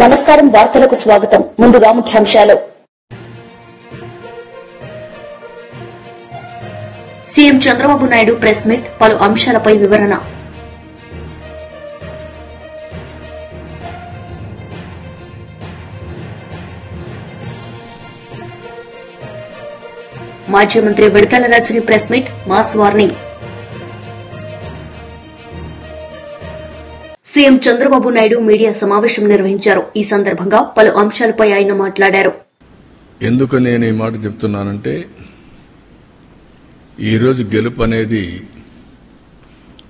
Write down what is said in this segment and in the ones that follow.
నమస్కారం వార్తలకు స్వాగతం. ముందుగా ముఖ్యాంశాలు. CM Chandrababu Naidu press meet, పలు అంశాలపై వివరణ. మాజీ మంత్రి Vidadala Rajini press meet, mass warning. CM Chandrababu Naidu media సమావేశం నిర్వహించారు. ఈ సందర్భంగా పలు అంశాలపై ఆయన మాట్లాడారు. ఎందుకు నేను ఈ మాట చెప్తున్నానంటే, ఈరోజు గెలుపు అనేది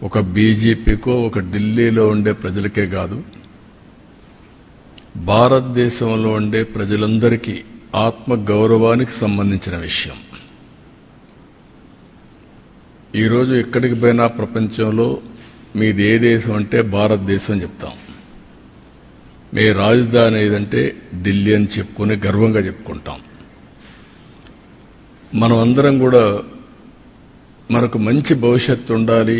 ఒక బీజేపీకో ఒక ఢిల్లీలో ఉండే ప్రజలకే కాదు, భారతదేశంలో ఉండే ప్రజలందరికీ ఆత్మ గౌరవానికి సంబంధించిన విషయం. ఈరోజు ఎక్కడికి పోయినా ప్రపంచంలో మీది ఏ దేశం అంటే భారతదేశం చెప్తాం, మీ రాజధాని ఏదంటే ఢిల్లీ అని చెప్పుకుని గర్వంగా చెప్పుకుంటాం. మనం అందరం కూడా మనకు మంచి భవిష్యత్తు ఉండాలి,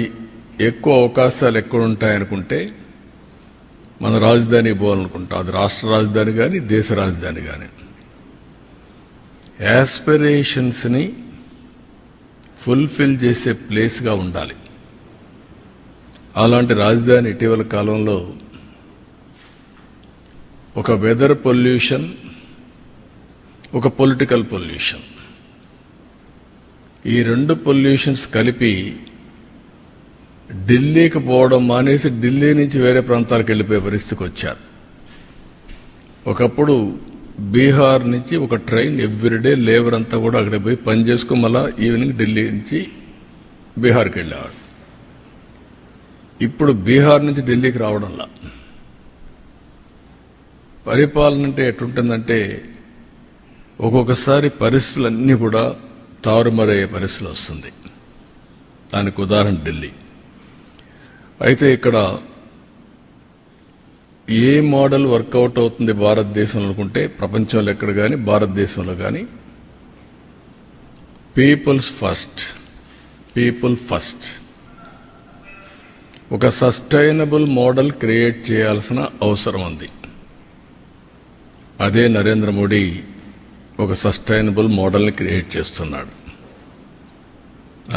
ఎక్కువ అవకాశాలు ఎక్కడ ఉంటాయనుకుంటే మన రాజధాని పోవాలనుకుంటాం. అది రాష్ట్ర రాజధాని కానీ దేశ రాజధాని కానీ. యాస్పిరేషన్స్ని ఫుల్ఫిల్ చేసే ప్లేస్గా ఉండాలి. అలాంటి రాజధాని ఇటీవల కాలంలో ఒక వెదర్ పొల్యూషన్, ఒక పొలిటికల్ పొల్యూషన్, ఈ రెండు పొల్యూషన్స్ కలిపి ఢిల్లీకి పోవడం మానేసి ఢిల్లీ నుంచి వేరే ప్రాంతాలకు వెళ్ళిపోయే పరిస్థితికి వచ్చారు. ఒకప్పుడు బీహార్ నుంచి ఒక ట్రైన్ ఎవ్రీడే లేబర్ అంతా కూడా అక్కడ పోయి పని చేసుకుని మళ్ళా ఈవినింగ్ ఢిల్లీ నుంచి బీహార్కి వెళ్ళేవాడు. ఇప్పుడు బీహార్ నుంచి ఢిల్లీకి రావడంలా పరిపాలన అంటే ఎట్లుంటుందంటే, ఒక్కొక్కసారి పరిస్థితులన్నీ కూడా తారుమారయ్యే పరిస్థితులు వస్తుంది. దానికి ఉదాహరణ ఢిల్లీ. అయితే ఇక్కడ ఏ మోడల్ వర్కౌట్ అవుతుంది భారతదేశంలో అనుకుంటే, ప్రపంచంలో ఎక్కడ కానీ భారతదేశంలో కానీ పీపుల్స్ ఫస్ట్, పీపుల్ ఫస్ట్, ఒక సస్టైనబుల్ మోడల్ క్రియేట్ చేయాల్సిన అవసరం ఉంది. అదే నరేంద్ర మోడీ ఒక సస్టైనబుల్ మోడల్ని క్రియేట్ చేస్తున్నాడు.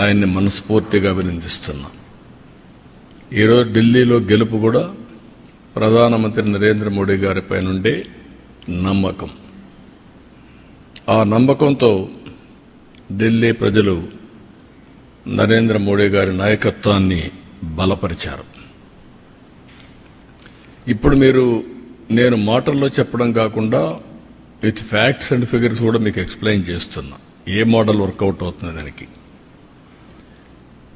ఆయన్ని మనస్ఫూర్తిగా అభినందిస్తున్నాం. ఈరోజు ఢిల్లీలో గెలుపు కూడా ప్రధానమంత్రి నరేంద్ర మోడీ గారిపై నుండే నమ్మకం. ఆ నమ్మకంతో ఢిల్లీ ప్రజలు నరేంద్ర మోడీ గారి నాయకత్వాన్ని బలపరిచారు. ఇప్పుడు నేను మాటల్లో చెప్పడం కాకుండా విత్ ఫ్యాక్ట్స్ అండ్ ఫిగర్స్ కూడా మీకు ఎక్స్ప్లెయిన్ చేస్తున్నా ఏ మోడల్ వర్కౌట్ అవుతుంది దానికి.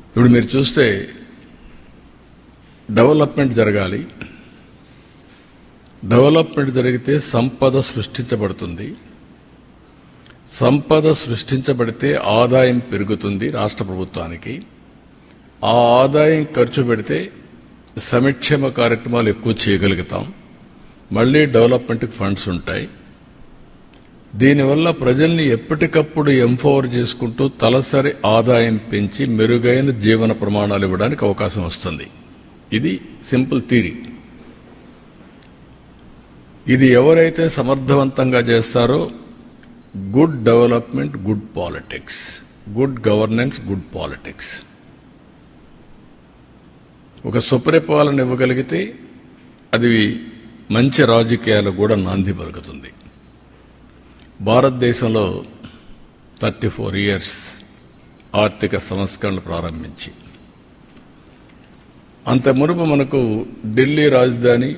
ఇప్పుడు మీరు చూస్తే డెవలప్మెంట్ జరగాలి. డెవలప్మెంట్ జరిగితే సంపద సృష్టించబడుతుంది. సంపద సృష్టించబడితే ఆదాయం పెరుగుతుంది రాష్ట్ర ప్రభుత్వానికి. ఆ ఆదాయం ఖర్చు పెడితే సంక్షేమ కార్యక్రమాలు ఎక్కువ చేయగలుగుతాం. మళ్లీ డెవలప్మెంట్కి ఫండ్స్ ఉంటాయి. దీనివల్ల ప్రజల్ని ఎప్పటికప్పుడు ఎంపవర్ చేసుకుంటూ తలసరి ఆదాయం పెంచి మెరుగైన జీవన ప్రమాణాలు ఇవ్వడానికి అవకాశం వస్తుంది. ఇది సింపుల్ థియరీ. ఇది ఎవరైతే సమర్థవంతంగా చేస్తారో good development, good politics, good governance, good politics, ఒక సుపరిపాలన ఇవ్వగలిగితే అది మంచి రాజకీయాలకు కూడా నాంది పలుకుతుంది. భారతదేశంలో 34 years ఆర్థిక సంస్కరణలు ప్రారంభించి, అంత మునుపు మనకు ఢిల్లీ రాజధాని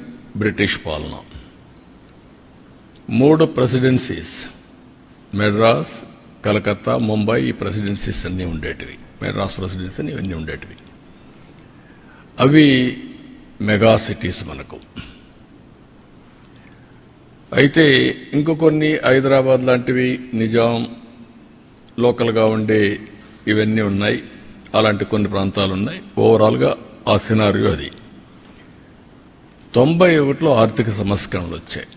బ్రిటిష్ పాలన, 3 ప్రెసిడెన్సీస్, మెడ్రాస్, కలకత్తా, ముంబై, ఈ ప్రెసిడెన్సీస్ అన్నీ ఉండేటివి. మెడ్రాస్ ప్రెసిడెన్సీ అని ఇవన్నీ ఉండేటివి. అవి మెగా సిటీస్ మనకు. అయితే ఇంకో కొన్ని హైదరాబాద్ లాంటివి, నిజాం లోకల్గా ఉండే ఇవన్నీ ఉన్నాయి. అలాంటి కొన్ని ప్రాంతాలు ఉన్నాయి. ఓవరాల్గా ఆ సినారియో అది. 91లో ఆర్థిక సంస్కరణలు వచ్చాయి.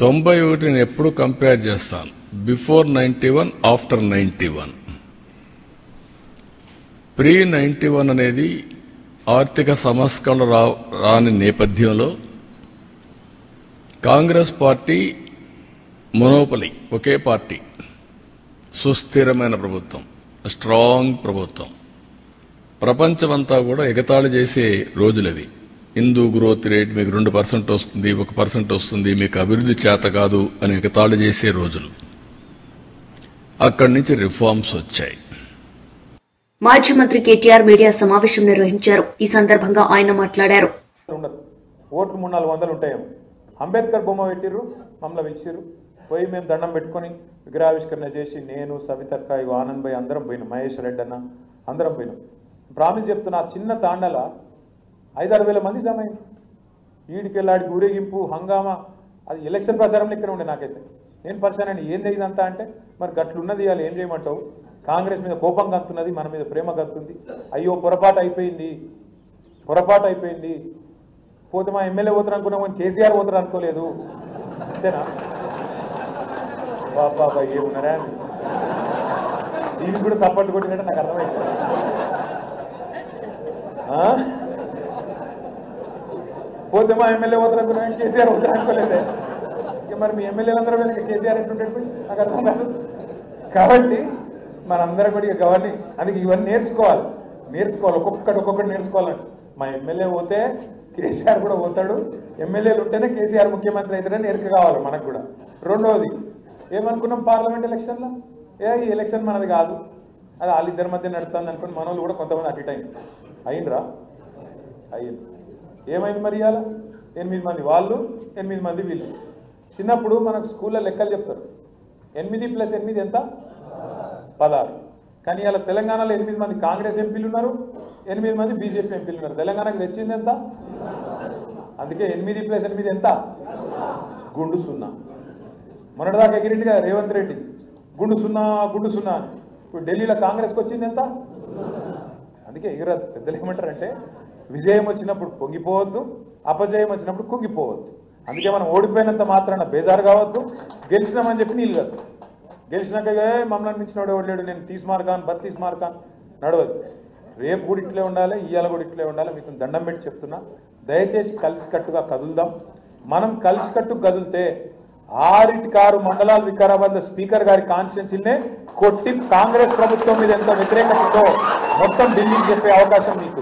91 నేను ఎప్పుడు కంపేర్ చేస్తాను, బిఫోర్ 91, ఆఫ్టర్ 91. ప్రీ 91 అనేది ఆర్థిక సంస్కరణలు రాని నేపథ్యంలో కాంగ్రెస్ పార్టీ మొనోపలి, ఒకే పార్టీ, సుస్థిరమైన ప్రభుత్వం, స్ట్రాంగ్ ప్రభుత్వం. ప్రపంచమంతా కూడా ఎగతాళి చేసే రోజులవి. హిందూ గ్రోత్ రేట్ మీకు 2% వస్తుంది, 1% వస్తుంది, మీకు అభివృద్ధి చేత కాదు అని ఎగతాళి చేసే రోజులు. అక్కడి నుంచి రిఫార్మ్స్ వచ్చాయి. మాజీ మంత్రి కేటీఆర్ మీడియా సమావేశం నిర్వహించారు. ఈ సందర్భంగా ఆయన మాట్లాడారు. ఓట్లు 300-400 ఉంటాయేమో. అంబేద్కర్ బొమ్మ పెట్టిర్రు, మమ్మల్ని పిలిచిర్రు. పోయి మేము దండం పెట్టుకుని విగ్రహావిష్కరణ చేసి నేను, సవితక్క, ఇగో ఆనంద్ భాయ్ అందరం పోయినాం, మహేష్ రెడ్డి అన్న అందరం పోయినాం. ప్రామిస్ చెప్తున్నా, చిన్న తాండల 5-6 వేల మంది జమ అయింది. ఈడికెళ్ళాడి ఊరేగింపు, హంగామా, అది ఎలక్షన్ ప్రచారంలో ఇక్కడ ఉండే. నాకైతే నేను పరిచయాన్ని ఏంది ఇదంతా అంటే, మరి గట్లున్నది, ఇవాళ ఏం చేయమంటావు? కాంగ్రెస్ మీద కోపం కత్తున్నది, మన మీద ప్రేమ కత్తుంది. అయ్యో పొరపాటు అయిపోయింది, పోతే మా ఎమ్మెల్యే పోతారు అనుకున్నాం, కానీ కేసీఆర్ పోతారు అనుకోలేదు. అంతేనా? బాబా ఏమున్నారా? దీనికి కూడా సపోర్ట్ కొట్టినట్టు నాకు అర్థమైంది. పోతే మా ఎమ్మెల్యే పోతారు అనుకున్నాం, కేసీఆర్ పోతారు అనుకోలేదే. మరి మీ ఎమ్మెల్యేలందరూ వెళ్ళి కేసీఆర్ ఎట్లుంటే నాకు అర్థం కాదు. కాబట్టి మనందరం కూడా ఇక గవర్నింగ్, అందుకే ఇవన్నీ నేర్చుకోవాలి, ఒక్కొక్కటి నేర్చుకోవాలండి. మా ఎమ్మెల్యే పోతే కేసీఆర్ కూడా పోతాడు, ఎమ్మెల్యేలు ఉంటేనే కేసీఆర్ ముఖ్యమంత్రి అవుతాడని ఎరుక కావాలి మనకు కూడా. రెండవది ఏమనుకున్నాం పార్లమెంట్ ఎలక్షన్లో, ఈ ఎలక్షన్ మనది కాదు, అది వాళ్ళిద్దరి మధ్య నడుతుంది అనుకుని మనోళ్ళు కూడా కొంతమంది అటు ఇటు అయింది. ఏమైంది మరి? ఇవాళ 8 మంది వాళ్ళు, 8 మంది వీళ్ళు. చిన్నప్పుడు మనకు స్కూల్లో లెక్కలు చెప్తారు, 8 + 8 ఎంత? 16. కానీ ఇలా తెలంగాణలో 8 మంది కాంగ్రెస్ ఎంపీలు ఉన్నారు, 8 మంది బీజేపీ ఎంపీలు ఉన్నారు. తెలంగాణకు తెచ్చింది ఎంత? అందుకే 8 + 8 ఎంత? గుండు 0. మొన్నటిదాకా ఎగిరింటిగా రేవంత్ రెడ్డి గుండు 0 అని. ఇప్పుడు ఢిల్లీలో కాంగ్రెస్కి వచ్చింది ఎంత? అందుకే ఎగిరద్దు. పెద్దలు ఏమంటారంటే, విజయం వచ్చినప్పుడు పొంగిపోవద్దు, అపజయం వచ్చినప్పుడు కుంగిపోవద్దు. అందుకే మనం ఓడిపోయినంత మాత్రాన బేజారు కావద్దు, గెలిచినామని చెప్పి నీళ్ళు కాదు. గెలిచినాక మమ్మల్ని మించినోడు ఓడలేడు, నేను 30 మార్కాన్ 32 మార్కాన్ నడవదు. రేపు కూడా ఇట్లే ఉండాలి, ఇవాళ కూడా ఇట్లే ఉండాలి. మీకు దండం పెట్టి చెప్తున్నా, దయచేసి కలిసికట్టుగా కదులుదాం. మనం కలిసికట్టు కదిలితే 6 మండలాలు వికారాబాద్ స్పీకర్ గారి కాన్స్టిట్యున్సీనే కొట్టి కాంగ్రెస్ ప్రభుత్వం మీద ఎంత వ్యతిరేకతతో మొత్తం ఢిల్లీకి చెప్పే అవకాశం మీకు.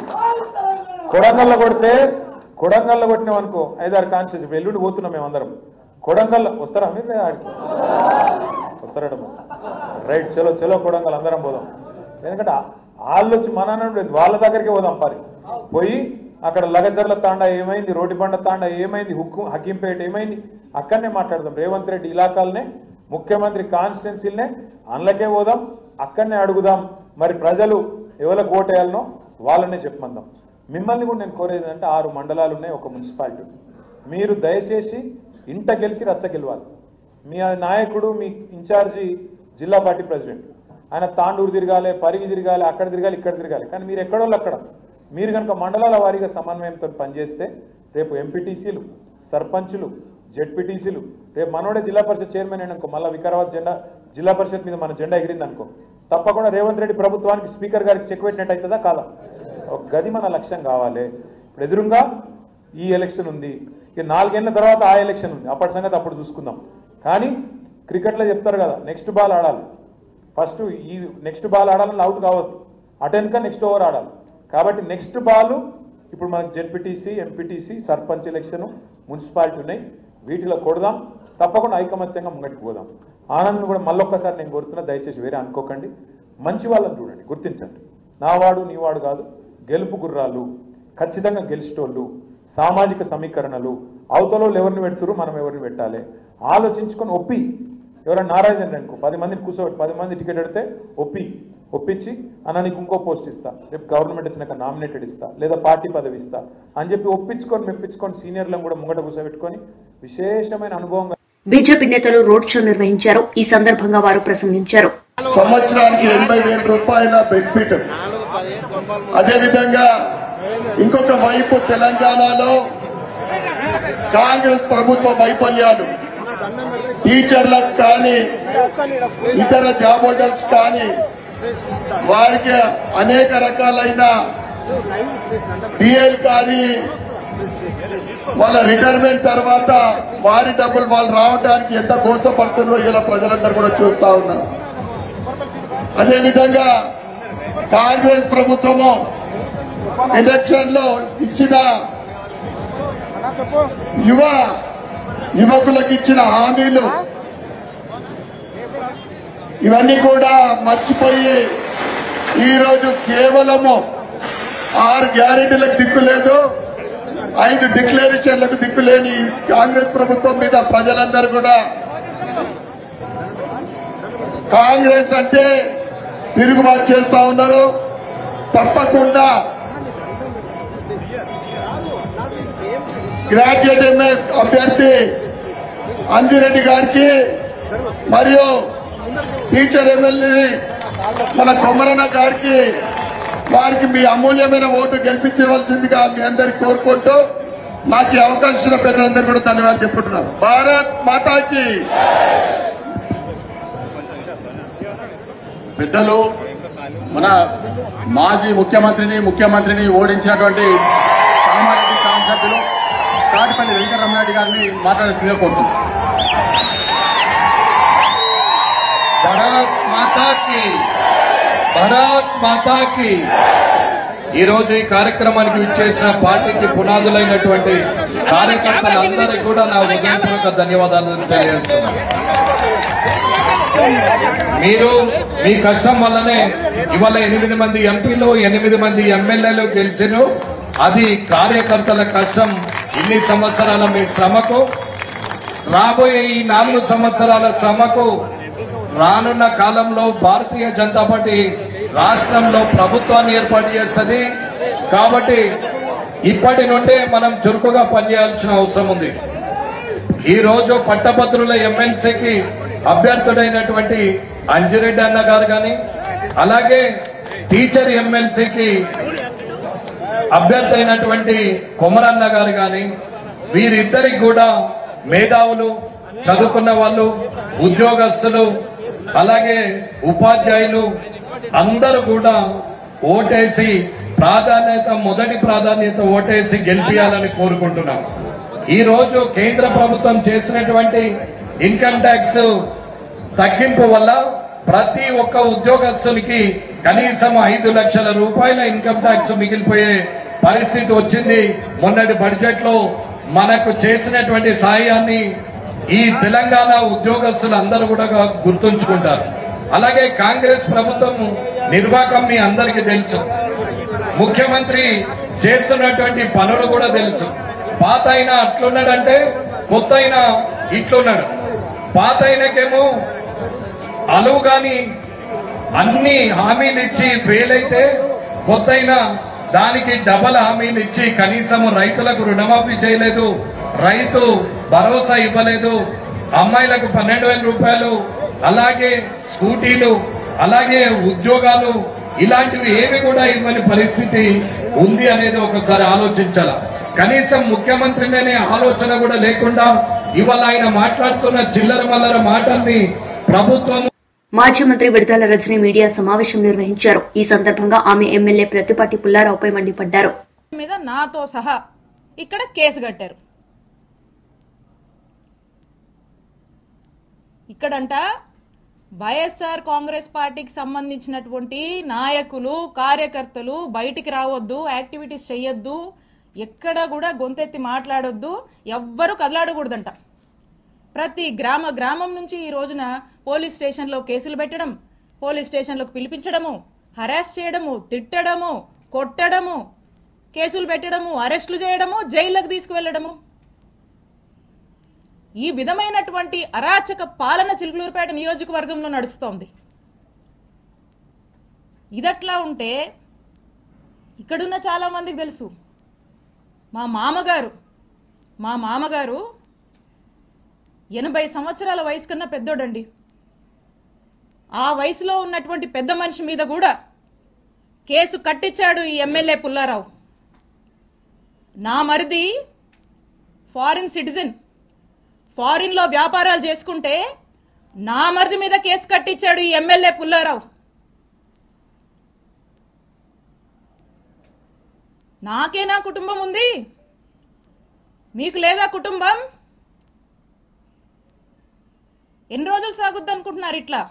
కొడంగల్లో కొట్టినాం అనుకో, 5-6 కాన్స్టిట్యున్సీ. ఎల్లుండి పోతున్నాం మేమందరం కొడంగల్లో. వస్తారా మీరు? ఆడికి వస్తారట. రైట్, చలో కొడంగల్ అందరం పోదాం. ఎందుకంటే వాళ్ళు వచ్చి మన వాళ్ళ దగ్గరికి పోదాం. పోయి అక్కడ లగచర్ల తాండా ఏమైంది, రోడ్డిబండ తాండా ఏమైంది, హకీంపేట ఏమైంది, అక్కడనే మాట్లాడదాం. రేవంత్ రెడ్డి ఇలాకాలనే, ముఖ్యమంత్రి కాన్స్టిట్యున్సీలనే అందులోకే పోదాం, అక్కడనే అడుగుదాం. మరి ప్రజలు ఎవరికి ఓటేయాలనో వాళ్ళనే చెప్పమందాం. మిమ్మల్ని కూడా నేను కోరేది అంటే 6 మండలాలు ఉన్నాయి, ఒక మున్సిపాలిటీ. మీరు దయచేసి ఇంట గెలిచి రచ్చ గెలవాలి. మీ నాయకుడు, మీ ఇన్ఛార్జి జిల్లా పార్టీ ప్రెసిడెంట్, ఆయన తాండూరు తిరగాలి, పరిగి తిరగాలి, అక్కడ తిరగాలి, ఇక్కడ తిరగాలి. కానీ మీరు ఎక్కడోళ్ళు అక్కడ. మీరు కనుక మండలాల వారీగా సమన్వయంతో పనిచేస్తే రేపు ఎంపీటీసీలు, సర్పంచులు, జెడ్పీటీసీలు, రేపు మనోడే జిల్లా పరిషత్ చైర్మన్ అయిన అనుకో, మళ్ళీ వికారాబాద్ జిల్లా పరిషత్ మీద మన జెండా ఎగిరింది అనుకో, తప్పకుండా రేవంత్ రెడ్డి ప్రభుత్వానికి స్పీకర్ గారికి చెక్ పెట్టినట్టు అవుతుందా కాదా? ఒక గది మన లక్ష్యం కావాలి. ఇప్పుడు ఎదురుగా ఈ ఎలక్షన్ ఉంది, ఇక 4 ఏళ్ల తర్వాత ఆ ఎలక్షన్ ఉంది, అప్పటి సంగతి అప్పుడు చూసుకుందాం. కానీ క్రికెట్లో చెప్తారు కదా, నెక్స్ట్ బాల్ ఆడాలి. ఫస్ట్ ఈ నెక్స్ట్ బాల్ ఆడాలని అవుట్ కావద్దు, అటెన్క నెక్స్ట్ ఓవర్ ఆడాలి. కాబట్టి నెక్స్ట్ బాల్ ఇప్పుడు మనకు ZPTC, MPTC, sarpanch election, municipality ఉన్నాయి. వీటిలో కొడదాం, తప్పకుండా ఐకమత్యంగా ముంగటికి పోదాం. ఆనంద్ కూడా మళ్ళొక్కసారి నేను కోరుతున్నా, దయచేసి వేరే అనుకోకండి, మంచి వాళ్ళని చూడండి, గుర్తించండి. నావాడు నీవాడు కాదు, గెలుపు గుర్రాలు, ఖచ్చితంగా గెలిచేటోళ్ళు, సామాజిక సమీకరణలు, అవతలలో ఎవరిని పెడుతురు, మనం ఎవరిని పెట్టాలి ఆలోచించుకొని ఒప్పి. ఎవరైనా నారాయణ అనుకో, 10 మందిని కూర్చోబెట్టి 10 మంది టికెట్ పెడితే ఒప్పించి అన్న నీకు ఇంకో పోస్ట్ ఇస్తా, రేపు గవర్నమెంట్ వచ్చినాక నామినేటెడ్ ఇస్తా, లేదా పార్టీ పదవి ఇస్తా అని చెప్పి మెప్పించుకొని సీనియర్లను కూడా ముంగట కూర్చోబెట్టుకొని విశేషమైన అనుభవంగా. బీజేపీ నేతలు రోడ్ షో నిర్వహించారు. ఈ సందర్భంగా వారు ప్రసంగించారు. సంవత్సరానికి 80,000 రూపాయల బెనిఫిట్. అదేవిధంగా ఇంకొక వైపు తెలంగాణలో కాంగ్రెస్ ప్రభుత్వ వైఫల్యాలు, టీచర్లకు కానీ ఇతర జాబ్ హోల్డర్స్ కానీ వారికి అనేక రకాలైన డిఎల్ కానీ వాళ్ళ రిటైర్మెంట్ తర్వాత వారి డబ్బులు వాళ్ళు రావడానికి ఎంత కోసపడుతుందో ఇలా ప్రజలందరూ కూడా చూస్తా ఉన్నారు. అదేవిధంగా కాంగ్రెస్ ప్రభుత్వము ఎలక్షన్ లో ఇచ్చిన యువకులకు ఇచ్చిన హామీలు ఇవన్నీ కూడా మర్చిపోయి ఈరోజు కేవలము 6 గ్యారెంటీలకు దిక్కు లేదు, 5 డిక్లరేషన్లకు దిక్కు లేని కాంగ్రెస్ ప్రభుత్వం మీద ప్రజలందరూ కూడా కాంగ్రెస్ అంటే తిరుగుబాటు చేస్తా ఉన్నారు. తప్పకుండా గ్రాడ్యుయేట్ ఎంఏ అభ్యర్థి అంజిరెడ్డి గారికి మరియు టీచర్ ఎమ్మెల్యే మన కొమరన్న గారికి వారికి మీ అమూల్యమైన ఓటు గెలిపించవలసిందిగా మీ అందరికి కోరుకుంటూ నాకు ఈ అవకాశం పెద్దలందరూ కూడా ధన్యవాదాలు చెప్పుకుంటున్నాను. భారత్ మాతాకి. పెద్దలు మన మాజీ ముఖ్యమంత్రిని ఓడించినటువంటి కామారెడ్డి శాసనసభ్యులు తాటిపల్లి వెంకటరమణారెడ్డి గారిని మాట్లాడాల్సిందిగా కోరుతున్నాం. భారత్ మాతాకి, భారత్ మాతాకి. ఈరోజు ఈ కార్యక్రమానికి విచ్చేసిన పార్టీకి పునాదులైనటువంటి కార్యకర్తలందరికీ కూడా నా హృదయపూర్వక ధన్యవాదాలు తెలియజేస్తున్నాను. మీరు మీ కష్టం వల్లనే ఇవాళ 8 మంది ఎంపీలు 8 మంది ఎమ్మెల్యేలు గెలిచారు. అది కార్యకర్తల కష్టం. ఇన్ని సంవత్సరాల మీ శ్రమకు, రాబోయే ఈ 4 సంవత్సరాల శ్రమకు రానున్న కాలంలో భారతీయ జనతా పార్టీ రాష్ట్రంలో ప్రభుత్వాన్ని ఏర్పాటు చేస్తుంది. కాబట్టి ఇప్పటి నుండే మనం చురుకుగా పనిచేయాల్సిన అవసరం ఉంది. ఈ రోజు పట్టభద్రుల ఎమ్మెల్సీకి అభ్యర్థుడైనటువంటి అంజిరెడ్డి అన్న గారు కానీ, అలాగే టీచర్ ఎమ్మెల్సీకి అభ్యర్థి అయినటువంటి కొమరన్న గారు కానీ, వీరిద్దరికి కూడా మేధావులు, చదువుకున్న వాళ్ళు, ఉద్యోగస్తులు, అలాగే ఉపాధ్యాయులు అందరూ కూడా ఓటేసి మొదటి ప్రాధాన్యత ఓటేసి గెలిపించాలని కోరుకుంటున్నాం. ఈ రోజు కేంద్ర ప్రభుత్వం చేసినటువంటి ఇన్కమ్ ట్యాక్స్ తగ్గింపు వల్ల ప్రతి ఒక్క ఉద్యోగస్తునికి కనీసం 5 లక్షల రూపాయల ఇన్కమ్ ట్యాక్స్ మిగిలిపోయే పరిస్థితి వచ్చింది. మొన్నటి బడ్జెట్ లో మనకు చేసినటువంటి సాయాన్ని ఈ తెలంగాణ ఉద్యోగస్తులు అందరూ కూడా గుర్తుంచుకుంటారు. అలాగే కాంగ్రెస్ ప్రభుత్వం నిర్వాహకం మీ అందరికీ తెలుసు. ముఖ్యమంత్రి చేస్తున్నటువంటి పనులు కూడా తెలుసు. పాత అయినా అట్లున్నాడంటే కొత్త అయినా ఇట్లున్నాడు. పాత అయినకేమో అలువు గాని అన్ని హామీలు ఇచ్చి ఫెయిల్ అయితే, కొత్త అయినా దానికి డబల్ హామీలు ఇచ్చి కనీసం రైతులకు రుణమాఫీ చేయలేదు, రైతు భరోసా ఇవ్వలేదు, అమ్మాయిలకు 12,000 రూపాయలు, అలాగే స్కూటీలు, అలాగే ఉద్యోగాలు, ఇలాంటివి ఏవి కూడా ఇవ్వని పరిస్థితి ఉంది అనేది ఒకసారి ఆలోచించాల. కనీసం ముఖ్యమంత్రినే ఆలోచన కూడా లేకుండా ఇవాళ ఆయన మాట్లాడుతున్న చిల్లర మల్లర మాటల్ని ప్రభుత్వం. మాజీ మంత్రి విడుదల రజని మీడియా సమావేశం నిర్వహించారు. ఈ సందర్భంగా ఆమె ఎమ్మెల్యే ప్రత్తిపాటి పుల్లారావుపై మండిపడ్డారు. మీద నాతో సహా ఇక్కడ కేసు కట్టారు. ఇక్కడంట వైఎస్ఆర్ కాంగ్రెస్ పార్టీకి సంబంధించినటువంటి నాయకులు, కార్యకర్తలు బయటికి రావద్దు, యాక్టివిటీస్ చెయ్యొద్దు, ఎక్కడ కూడా గొంతెత్తి మాట్లాడొద్దు, ఎవ్వరూ కదలాడకూడదంట. ప్రతి గ్రామం నుంచి ఈ రోజున పోలీస్ స్టేషన్లో కేసులు పెట్టడం, పోలీస్ స్టేషన్లకు పిలిపించడము, హరాస్ చేయడము, తిట్టడము, కొట్టడము, కేసులు పెట్టడము, అరెస్టులు చేయడము, జైళ్లకు తీసుకువెళ్లడము, ఈ విధమైనటువంటి అరాచక పాలన చిలుకలూరుపేట నియోజకవర్గంలో నడుస్తోంది. ఇదట్లా ఉంటే ఇక్కడున్న చాలా మందికి తెలుసు. మా మామగారు 80 సంవత్సరాల వయసు కన్నా పెద్దోడండి. ఆ వయసులో ఉన్నటువంటి పెద్ద మనిషి మీద కూడా కేసు కట్టించాడు ఈ ఎమ్మెల్యే పుల్లారావు. నా మరిది ఫారిన్ సిటిజన్, ఫారిన్ లో వ్యాపారాలు చేసుకుంటే నా మరిది మీద కేసు కట్టించాడు ఈ ఎమ్మెల్యే పుల్లారావు. నాకే నా కుటుంబం ఉంది. మీకు లేదా కుటుంబం? ఎన్ని రోజులు సాగుద్ది అనుకుంటున్నారు ఇట్లా?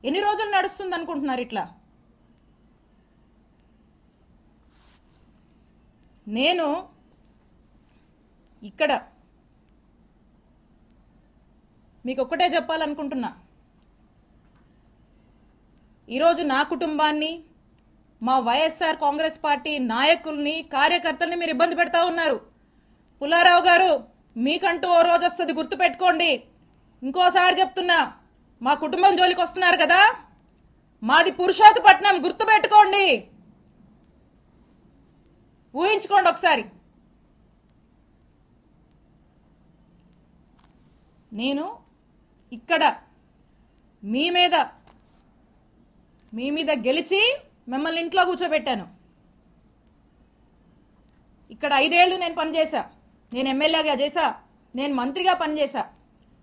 ఎన్ని రోజులు నడుస్తుంది అనుకుంటున్నారు ఇట్లా? నేను ఇక్కడ మీకు ఒక్కటే చెప్పాలనుకుంటున్నా. ఈరోజు నా కుటుంబాన్ని, మా వైఎస్ఆర్ కాంగ్రెస్ పార్టీ నాయకుల్ని, కార్యకర్తల్ని మీరు ఇబ్బంది పెడతా ఉన్నారు. పుల్లారావు గారు, మీకంటూ ఓ రోజు వస్తుంది, గుర్తుపెట్టుకోండి. ఇంకోసారి చెప్తున్నా, మా కుటుంబం జోలికి వస్తున్నారు కదా, మాది పురుషోత్తపట్నం, గుర్తుపెట్టుకోండి, ఊహించుకోండి ఒకసారి. నేను ఇక్కడ మీ మీద గెలిచి మిమ్మల్ని ఇంట్లో కూర్చోబెట్టాను. ఇక్కడ 5 ఏళ్లు నేను పనిచేశా, నేను ఎమ్మెల్యేగా చేశా, నేను మంత్రిగా పనిచేశా.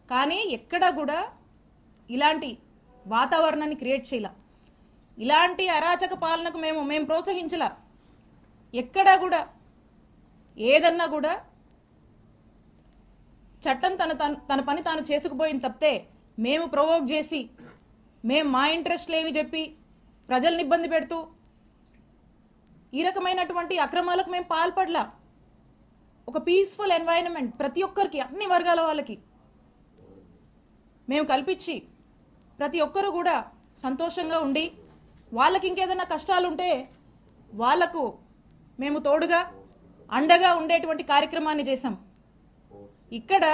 కానీ ఎక్కడా కూడా ఇలాంటి వాతావరణాన్ని క్రియేట్ చేయాల, ఇలాంటి అరాచక పాలనకు మేము ప్రోత్సహించలా. ఎక్కడా కూడా ఏదన్నా కూడా చట్టం తన పని తాను చేసుకుపోయింది తప్పితే మేము ప్రొవోక్ చేసి, మేము మా ఇంట్రెస్ట్లు ఏమి చెప్పి ప్రజల్ని ఇబ్బంది పెడుతూ ఈ రకమైనటువంటి అక్రమాలకు మేము పాల్పడలా. ఒక పీస్ఫుల్ ఎన్వైరన్మెంట్ ప్రతి ఒక్కరికి, అన్ని వర్గాల వాళ్ళకి మేము కల్పించి ప్రతి ఒక్కరు కూడా సంతోషంగా ఉండి, వాళ్ళకి ఇంకేదైనా కష్టాలుంటే వాళ్లకు మేము తోడుగా అండగా ఉండేటువంటి కార్యక్రమాన్ని చేశాం. ఇక్కడ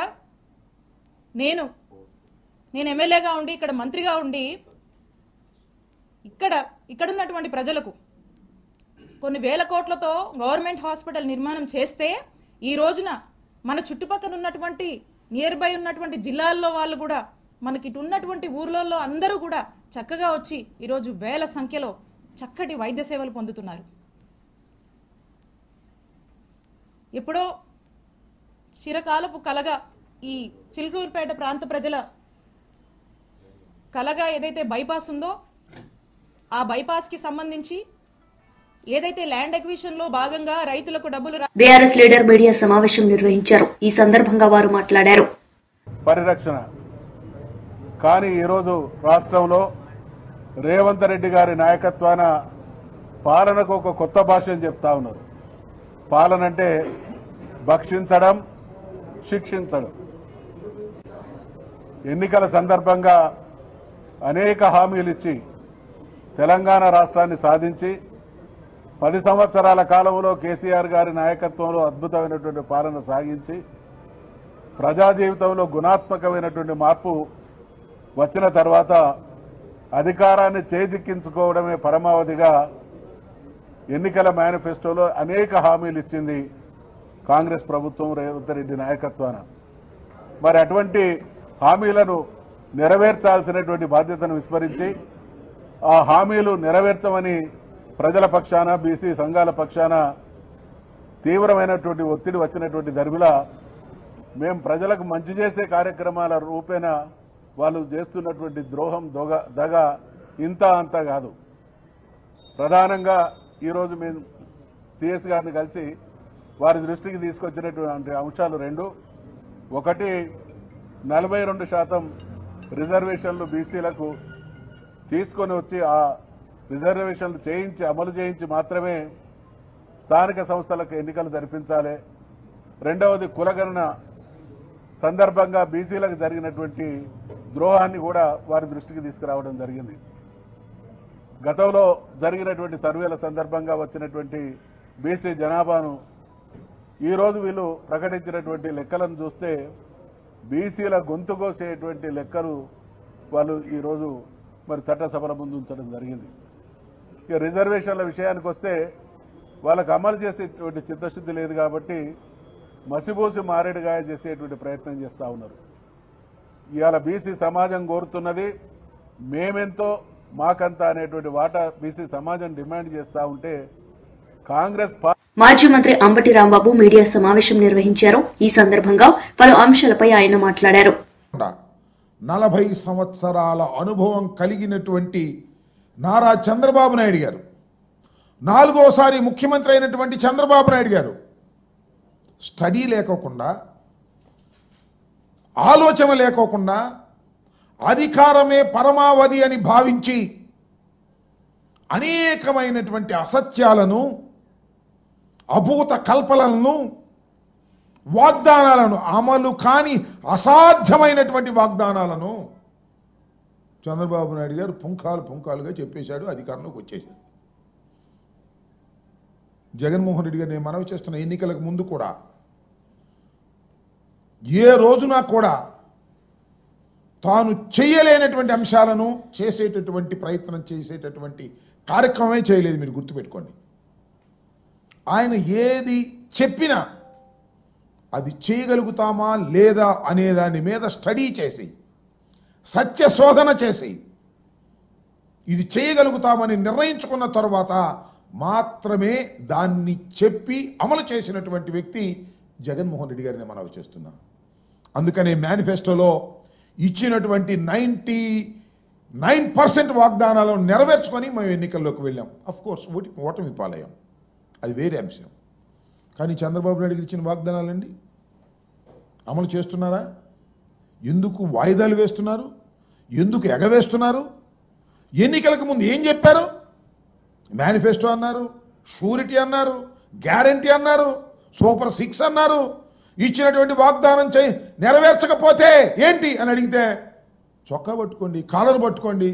నేను ఎమ్మెల్యేగా ఉండి, ఇక్కడ మంత్రిగా ఉండి, ఇక్కడున్నటువంటి ప్రజలకు కొన్ని వేల కోట్లతో గవర్నమెంట్ హాస్పిటల్ నిర్మాణం చేస్తే, ఈ రోజున మన చుట్టుపక్కల ఉన్నటువంటి నియర్ బై ఉన్నటువంటి జిల్లాల్లో వాళ్ళు కూడా, మనకి ఇటు ఉన్నటువంటి ఊర్లలో అందరూ కూడా చక్కగా వచ్చి ఈరోజు వేల సంఖ్యలో చక్కటి వైద్య సేవలు పొందుతున్నారు. ఎప్పుడో చిరకాలపు కలగా ఈ చిలుకూరుపేట ప్రాంత ప్రజల కలగా ఏదైతే బైపాస్ ఉందో, ఆ బైపాస్ కి సంబంధించి ఏదైతే ల్యాండ్ అక్విజిషన్ లో భాగంగా రైతులకు డబ్బులు బీఆర్ఎస్ లీడర్ మీడియా సమావేశం నిర్వహించారు. ఈ సందర్భంగా వారు మాట్లాడారు. పరిరక్షణ కానీ ఈరోజు రాష్ట్రంలో రేవంత్ రెడ్డి గారి నాయకత్వాన పాలనకు ఒక కొత్త భాషను చెప్తా ఉన్నారు. పాలన అంటే భక్షించడం, శిక్షించడం. ఎన్నికల సందర్భంగా అనేక హామీలు ఇచ్చి తెలంగాణ రాష్ట్రాన్ని సాధించి 10 సంవత్సరాల కాలంలో కేసీఆర్ గారి నాయకత్వంలో అద్భుతమైనటువంటి పాలన సాగించి ప్రజా జీవితంలో గుణాత్మకమైనటువంటి మార్పు వచ్చిన తర్వాత అధికారాన్ని చేజిక్కించుకోవడమే పరమావధిగా ఎన్నికల మేనిఫెస్టోలో అనేక హామీలు ఇచ్చింది కాంగ్రెస్ ప్రభుత్వం, రేవంత్ రెడ్డి నాయకత్వాన. మరి అటువంటి హామీలను నెరవేర్చాల్సినటువంటి బాధ్యతను విస్మరించి ఆ హామీలు నెరవేర్చమని ప్రజల పక్షాన, బీసీ సంఘాల పక్షాన తీవ్రమైనటువంటి ఒత్తిడి వచ్చినటువంటి దరిమిలా మేము ప్రజలకు మంచి చేసే కార్యక్రమాల రూపేణ వాళ్ళు చేస్తున్నటువంటి ద్రోహం, దగ ఇంత అంత కాదు. ప్రధానంగా ఈరోజు మేము సిఎస్ గారిని కలిసి వారి దృష్టికి తీసుకొచ్చినటువంటి అంశాలు 2. ఒకటి, 42% రిజర్వేషన్లు బీసీలకు తీసుకొని వచ్చి ఆ రిజర్వేషన్లు చేయించి, అమలు చేయించి మాత్రమే స్థానిక సంస్థలకు ఎన్నికలు జరిపించాలి. రెండవది, కులగణన సందర్భంగా బీసీలకు జరిగినటువంటి ద్రోహాన్ని కూడా వారి దృష్టికి తీసుకురావడం జరిగింది. గతంలో జరిగినటువంటి సర్వేల సందర్భంగా వచ్చినటువంటి బీసీ జనాభాను ఈరోజు వీళ్ళు ప్రకటించినటువంటి లెక్కలను చూస్తే బీసీల గొంతు కోసేటువంటి లెక్కలు వాళ్ళు ఈరోజు మరి చట్టసభల ముందు ఉంచడం జరిగింది. ఇక రిజర్వేషన్ల విషయానికి వస్తే వాళ్ళకు అమలు చేసేటువంటి చిత్తశుద్ధి లేదు కాబట్టి మసిబూసి మారేడుగాయ చేసేటువంటి ప్రయత్నం చేస్తూ ఉన్నారు. ఇవాళ బీసీ సమాజం కోరుతున్నది మేమెంతో మాకంతా అనేటువంటి వాటా బీసీ సమాజం డిమాండ్ చేస్తూ ఉంటే కాంగ్రెస్ మాజీ మంత్రి అంబటి రాంబాబు మీడియా సమావేశం నిర్వహించారు. ఈ సందర్భంగా పలు అంశాలపై ఆయన మాట్లాడారు. 40 సంవత్సరాల అనుభవం కలిగినటువంటి నారా చంద్రబాబు నాయుడు గారు, 4వ సారి ముఖ్యమంత్రి అయినటువంటి చంద్రబాబు నాయుడు గారు స్టడీ లేకోకుండా, ఆలోచన లేకోకుండా, అధికారమే పరమావధి అని భావించి అనేకమైనటువంటి అసత్యాలను, అభూత కల్పనలను, వాగ్దానాలను, అమలు కాని అసాధ్యమైనటువంటి వాగ్దానాలను చంద్రబాబు నాయుడు గారు పుంఖాలుగా చెప్పేశాడు, అధికారంలోకి వచ్చేశాడు. జగన్మోహన్ రెడ్డి గారు నేను మనవి చేస్తున్న ఎన్నికలకు ముందు కూడా ఏ రోజున కూడా తాను చేయలేనటువంటి అంశాలను చేసేటటువంటి ప్రయత్నం చేసేటటువంటి కార్యక్రమమే చేయలేదు. మీరు గుర్తుపెట్టుకోండి. ఆయన ఏది చెప్పినా అది చేయగలుగుతామా లేదా అనే దాని మీద స్టడీ చేసి, సత్య శోధన చేసి, ఇది చేయగలుగుతామని నిర్ణయించుకున్న తర్వాత మాత్రమే దాన్ని చెప్పి అమలు చేసినటువంటి వ్యక్తి జగన్మోహన్ రెడ్డి గారిని మనవి చేస్తున్నాం. అందుకనే మేనిఫెస్టోలో ఇచ్చినటువంటి 99% వాగ్దానాలను నెరవేర్చుకొని మేము ఎన్నికల్లోకి వెళ్ళాం. అఫ్కోర్స్ ఓటమి పాలయ్యాం, అది వేరే అంశం. కానీ చంద్రబాబు నాయుడు ఇచ్చిన వాగ్దానాలండి అమలు చేస్తున్నారా? ఎందుకు వాయిదాలు వేస్తున్నారు? ఎందుకు ఎగవేస్తున్నారు? ఎన్నికలకు ముందు ఏం చెప్పారు? మేనిఫెస్టో అన్నారు, షూరిటీ అన్నారు, గ్యారంటీ అన్నారు, సూపర్ 6 అన్నారు. ఇచ్చినటువంటి వాగ్దానం నెరవేర్చకపోతే ఏంటి అని అడిగితే చొక్కా పట్టుకోండి, కాలర్ పట్టుకోండి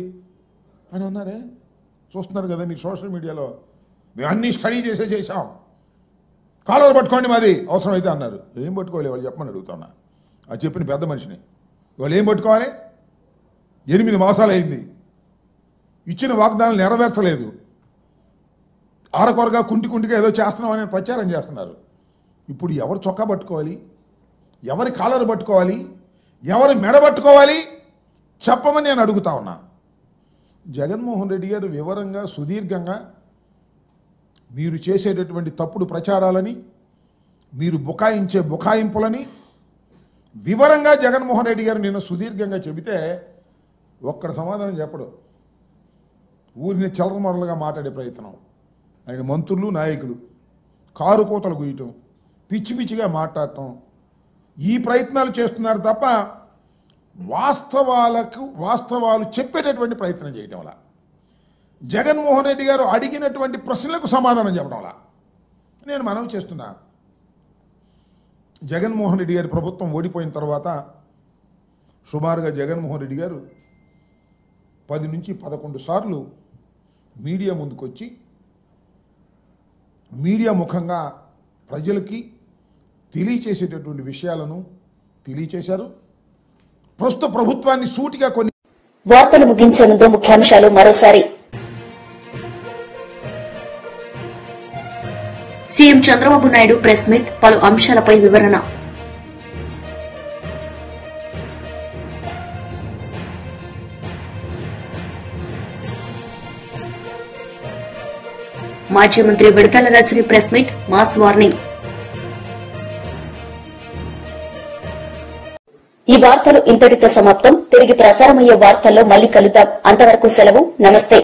అని అన్నారే. చూస్తున్నారు కదా మీకు సోషల్ మీడియాలో. మేము అన్నీ స్టడీ చేసాం, కాలర్ పట్టుకోండి మాది అవసరమైతే అన్నారు. ఏం పట్టుకోవాలి వాళ్ళు చెప్పమని అడుగుతున్నా. అది చెప్పిన పెద్ద మనిషిని. వాళ్ళు ఏం పట్టుకోవాలి? 8 మాసాలు అయింది, ఇచ్చిన వాగ్దానాలు నెరవేర్చలేదు, ఆరకొరగా కుంటిగా ఏదో చేస్తున్నామని ప్రచారం చేస్తున్నారు. ఇప్పుడు ఎవరు చొక్కా పట్టుకోవాలి? ఎవరి కాలర్ పట్టుకోవాలి? ఎవరి మెడ పట్టుకోవాలి? చెప్పమని నేను అడుగుతా ఉన్నా. జగన్మోహన్ రెడ్డి గారు వివరంగా, సుదీర్ఘంగా మీరు చేసేటటువంటి తప్పుడు ప్రచారాలని, మీరు బుకాయించే బుకాయింపులని వివరంగా జగన్మోహన్ రెడ్డి గారు నిన్న సుదీర్ఘంగా చెబితే ఒక్కడ సమాధానం చెప్పడు. ఊరిని చలరమరలుగా మాట్లాడే ప్రయత్నం, ఆయన మంత్రులు, నాయకులు కారు కోతలు గుయ్యటం, పిచ్చి పిచ్చిగా మాట్లాడటం, ఈ ప్రయత్నాలు చేస్తున్నారు తప్ప వాస్తవాలు చెప్పేటటువంటి ప్రయత్నం చేయటం వల్ల, జగన్మోహన్ రెడ్డి గారు అడిగినటువంటి ప్రశ్నలకు సమాధానం చెప్పడం వల్ల నేను మనవి చేస్తున్నా. జగన్మోహన్ రెడ్డి గారి ప్రభుత్వం ఓడిపోయిన తర్వాత సుమారుగా జగన్మోహన్ రెడ్డి గారు 10 నుంచి 11 సార్లు మీడియా ముందుకొచ్చి మీడియా ముఖంగా ప్రజలకి తెలియచేసేటటువంటి విషయాలను తెలియచేశారు. ప్రస్తుత ప్రభుత్వాన్ని సూటిగా కొన్ని వార్తలు ముగించే ముందు ముఖ్యాంశాలు మరోసారి. CM Chandrababu Naidu press meet, పలు అంశాలపై వివరణ. మాజీ మంత్రి Vidadala Rajini press meet, mass warning. ఈ వార్తలు ఇంతటితో సమాప్తం. తిరిగి ప్రసారమయ్యే వార్తల్లో మళ్లీ కలుద్దాం. అంతవరకు సెలవు. నమస్తే.